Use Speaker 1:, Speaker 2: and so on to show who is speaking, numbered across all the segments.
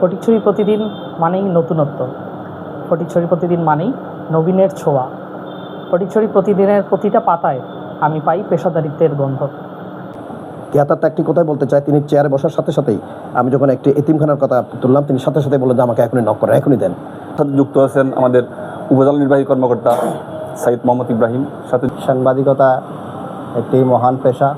Speaker 1: ফটিকছড়ি প্রতিদিন মানেই নতুনত্ব, ফটিকছড়ি প্রতিদিন মানেই নবীনের ছোঁয়া। ফটিকছড়ি প্রতিদিনের প্রতিটা পাতায় আমি পাই পেশাদারিত্বের গন্ধ।
Speaker 2: তিয়াত্তরটা একটি কথাই বলতে চাই, তিনি চেয়ারে বসার সাথে সাথেই আমি যখন একটি এতিমখানার কথা তুললাম, তিনি সাথে সাথে বললেন যে আমাকে এখনই নক করেন, এখনই দেন।
Speaker 3: সাথে যুক্ত আছেন আমাদের উপজেলা নির্বাহী কর্মকর্তা সাইদ মোহাম্মদ ইব্রাহিম। সাথে
Speaker 2: সাংবাদিকতা একটি মহান পেশা।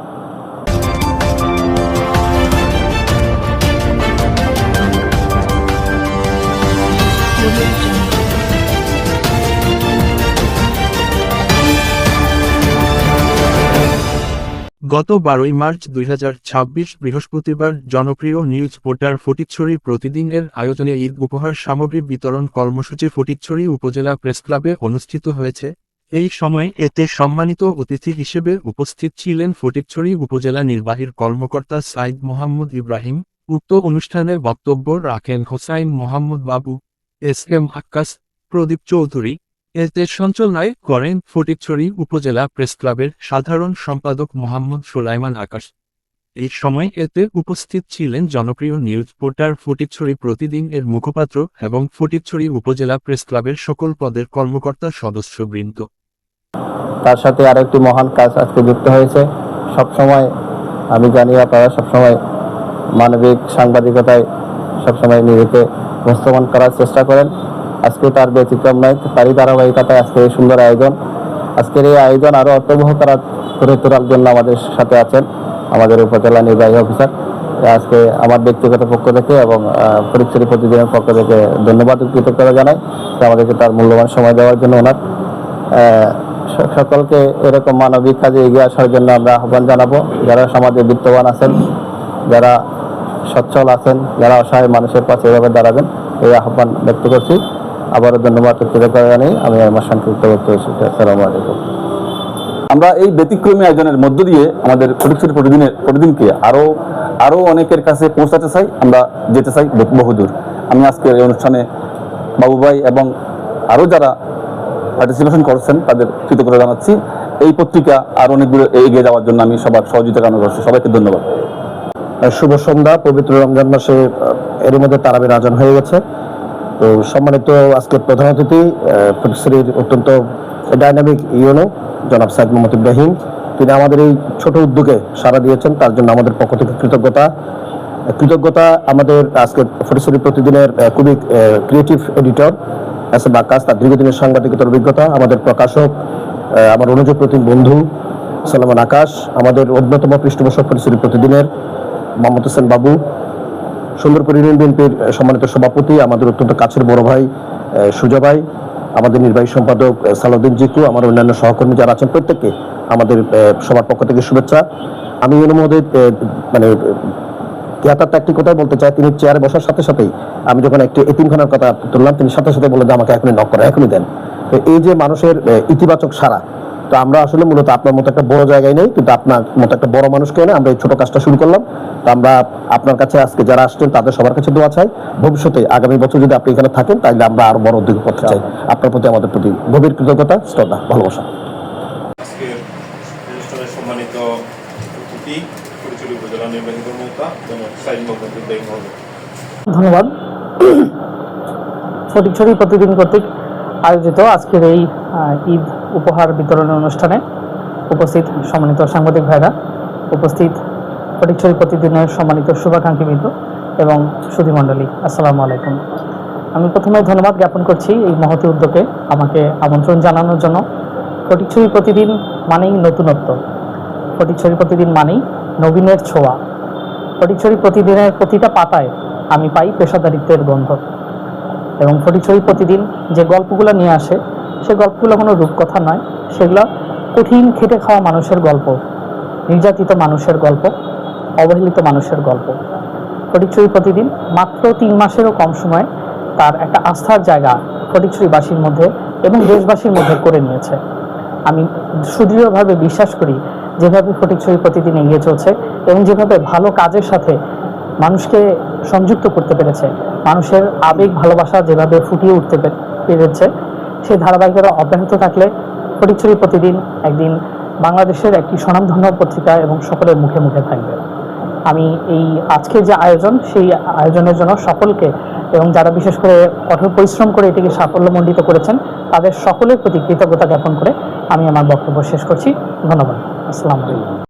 Speaker 4: গত 12 মার্চ 2026 বৃহস্পতিবার জনপ্রিয় নিউজ পোর্টাল ফটিকছড়ি প্রতিদিনের আয়োজনে ঈদ উপহার সামগ্রী বিতরণ কর্মসূচি ফটিকছড়ি উপজেলা প্রেসক্লাবে অনুষ্ঠিত হয়েছে। এই সময় এতে সম্মানিত অতিথি হিসেবে উপস্থিত ছিলেন ফটিকছড়ি উপজেলা নির্বাহীর কর্মকর্তা সাইদ মোহাম্মদ ইব্রাহিম। উক্ত অনুষ্ঠানে বক্তব্য রাখেন হোসাইন মোহাম্মদ বাবু, এস.এম. আক্কাস, প্রদীপ চৌধুরী। এতে সঞ্চালনায় করেন ফটিকছড়ি উপজেলা প্রেসক্লাবের সাধারণ সম্পাদক মোহাম্মদ সুলাইমান আকাশ। এই সময় এতে উপস্থিত ছিলেন জনপ্রিয় নিউজ পোর্টাল ফটিকছড়ি প্রতিদিন এর মুখপাত্র এবং ফটিকছড়ি উপজেলা প্রেসক্লাবের সকল পদের কর্মকর্তা সদস্যবৃন্দ।
Speaker 2: তার সাথে আরো একটি মহান কাজ আজকে যুক্ত হয়েছে। সবসময় আমি জানি আপনারা সবসময় মানবিক সাংবাদিকতায় সবসময় নিজেকে উপস্থাপন করার চেষ্টা করেন। আজকে তার ব্যতিক্রম নয়, তারই ধারাবাহিকতায় আজকে এই সুন্দর আয়োজন। আজকের এই আয়োজন আরো অর্থবহ করে তোলার জন্য আমাদের সাথে আছেন আমাদের উপজেলা নির্বাহী অফিসার। আজকে আমার ব্যক্তিগত পক্ষ থেকে এবং ফটিকছড়ি প্রতিদিনের পক্ষ থেকে ধন্যবাদ কৃতজ্ঞতা জানাই আমাদেরকে তার মূল্যবান সময় দেওয়ার জন্য। ওনার সকলকে এরকম মানবিক কাজে এগিয়ে আসার জন্য আমরা আহ্বান জানাবো। যারা সমাজে বিত্তবান আছেন, যারা সচ্ছল আছেন, যারা অসহায় মানুষের পাশে এভাবে দাঁড়াবেন, এই আহ্বান ব্যক্ত করছি। আবারও ধন্যবাদ কৃতজ্ঞতা জানাই। আমি আমার সংক্ষিপ্ত বক্তব্য শেষ করছি। আসসালামু আলাইকুম।
Speaker 3: আমরা এই ব্যতিক্রমী আয়োজনের মধ্য দিয়ে আমাদের ফটিকছড়ি প্রতিদিনকে আরো অনেকের কাছে পৌঁছাতে চাই, আমরা যেতে চাই বহুদূর। আমি আজকে এই অনুষ্ঠানে বাবু ভাই এবং আরো যারা পার্টিসিপেশন করছেন তাদের কৃতজ্ঞতা জানাচ্ছি। এই পত্রিকা আরো অনেক দূরে এগিয়ে যাওয়ার জন্য আমি সবার সহযোগিতা কামনা করছি। সবাইকে ধন্যবাদ।
Speaker 2: শুভ সন্ধ্যা। পবিত্র রমজান মাসে এর মধ্যে তারাবির আয়োজন হয়ে গেছে। তো সম্মানিত আজকের প্রধান অতিথি ফটিকছড়ির অত্যন্ত ডাইনামিক ইউনো জনাব সাইদ মোহাম্মদ ইব্রাহিম, তিনি আমাদের এই ছোট উদ্যোগে সাড়া দিয়েছেন, তার জন্য আমাদের পক্ষ থেকে কৃতজ্ঞতা। আমাদের আজকে ফটিকছড়ি প্রতিদিনের খুবই ক্রিয়েটিভ এডিটর এস.এম. আক্কাস, তার দীর্ঘদিনের সাংবাদিকতার অভিজ্ঞতা, আমাদের প্রকাশক আমার অনুযোগ প্রতি বন্ধু সুলাইমান আকাশ, আমাদের অন্যতম পৃষ্ঠপোষক ফটিকছড়ি প্রতিদিনের মোহাম্মদ হোসেন বাবু, সুন্দরপুর ইউনিয়ন বিএনপির সম্মানিত সভাপতি আমাদের অত্যন্ত কাছের বড় ভাই সুজা ভাই, আমাদের নির্বাহী সম্পাদক সালাউদ্দিন জিকু, আমার অন্যান্য সহকর্মী যারা আছেন প্রত্যেককে আমাদের সবার পক্ষ থেকে শুভেচ্ছা। আমি এর মধ্যে মানে তিয়াত্তরটা একটি কথাই বলতে চাই, তিনি চেয়ারে বসার সাথে সাথেই আমি যখন একটি এতিমখানার কথা তুললাম, তিনি সাথে সাথে বললেন যে আমাকে এখনই নক করেন, এখনই দেন। তো এই যে মানুষের ইতিবাচক সাড়া, তো আমরা আসলে মূলত আপনার মতো একটা বড় জায়গায় নেই, কিন্তু আপনার মতো একটা বড় মানুষকে এনে আমরা এই ছোট কাজটা শুরু করলাম। তো আমরা আপনার কাছে আজকে যারা আসছেন তাদের সবার কাছে দোয়া চাই। ভবিষ্যতে আগামী বছর যদি আপনি এখানে থাকেন তাহলে আমরা আরো বড় উদ্যোগ করতে চাই। আপনার প্রতি আমাদের প্রতি গভীর কৃতজ্ঞতা, শ্রদ্ধা, ভালোবাসা।
Speaker 5: আজকে অনুষ্ঠানের সম্মানিত অতিথি ফটিকছড়ি উপজেলা নির্বাহী কর্মকর্তা সাইদ মোহাম্মদ ইব্রাহিম।
Speaker 1: ধন্যবাদ। ফটিকছড়ি প্রতিদিন কর্তৃক আয়োজিত আজকের এই ঈদ উপহার বিতরণের অনুষ্ঠানে উপস্থিত সম্মানিত সাংবাদিক ভাইরা, উপস্থিত ফটিকছড়ি প্রতিদিনের সম্মানিত শুভাকাঙ্ক্ষীবৃন্দ এবং সুধীমণ্ডলী, আসসালামু আলাইকুম। আমি প্রথমে ধন্যবাদ জ্ঞাপন করছি এই মহতী উদ্যোগে আমাকে আমন্ত্রণ জানানোর জন্য। ফটিকছড়ি প্রতিদিন মানেই নতুনত্ব, ফটিকছড়ি প্রতিদিন মানেই নবীনের ছোঁয়া। ফটিকছড়ি প্রতিদিনের প্রতিটা পাতায় আমি পাই পেশাদারিত্বের গন্ধ। এবং ফটিকছড়ি প্রতিদিন যে গল্পগুলো নিয়ে আসে, সে গল্পগুলো কোনো রূপকথা নয়, সেগুলো কঠিন খেটে খাওয়া মানুষের গল্প, নির্যাতিত মানুষের গল্প, অবহেলিত মানুষের গল্প। ফটিকছড়ি প্রতিদিন মাত্র 3 মাসেরও কম সময়ে তার একটা আস্থার জায়গা ফটিকছড়িবাসীর মধ্যে এবং দেশবাসীর মধ্যে করে নিয়েছে। আমি সুদৃঢ়ভাবে বিশ্বাস করি যেভাবে ফটিকছড়ি প্রতিদিন এগিয়ে চলছে এবং যেভাবে ভালো কাজের সাথে মানুষকে সংযুক্ত করতে পেরেছে, মানুষের আবেগ ভালোবাসা যেভাবে ফুটিয়ে উঠতে পেরেছে, সেই ধারাবাহিকতা অব্যাহত থাকলে ফটিকছড়ি প্রতিদিন একদিন বাংলাদেশের একটি স্বনামধন্য পত্রিকা এবং সকলের মুখে মুখে থাকবে। আমি এই আজকের যে আয়োজন, সেই আয়োজনের জন্য সকলকে এবং যারা বিশেষ করে কঠোর পরিশ্রম করে এটিকে সাফল্যমণ্ডিত করেছেন তাদের সকলের প্রতি কৃতজ্ঞতা জ্ঞাপন করে আমি আমার বক্তব্য শেষ করছি। ধন্যবাদ। আসসালামু আলাইকুম।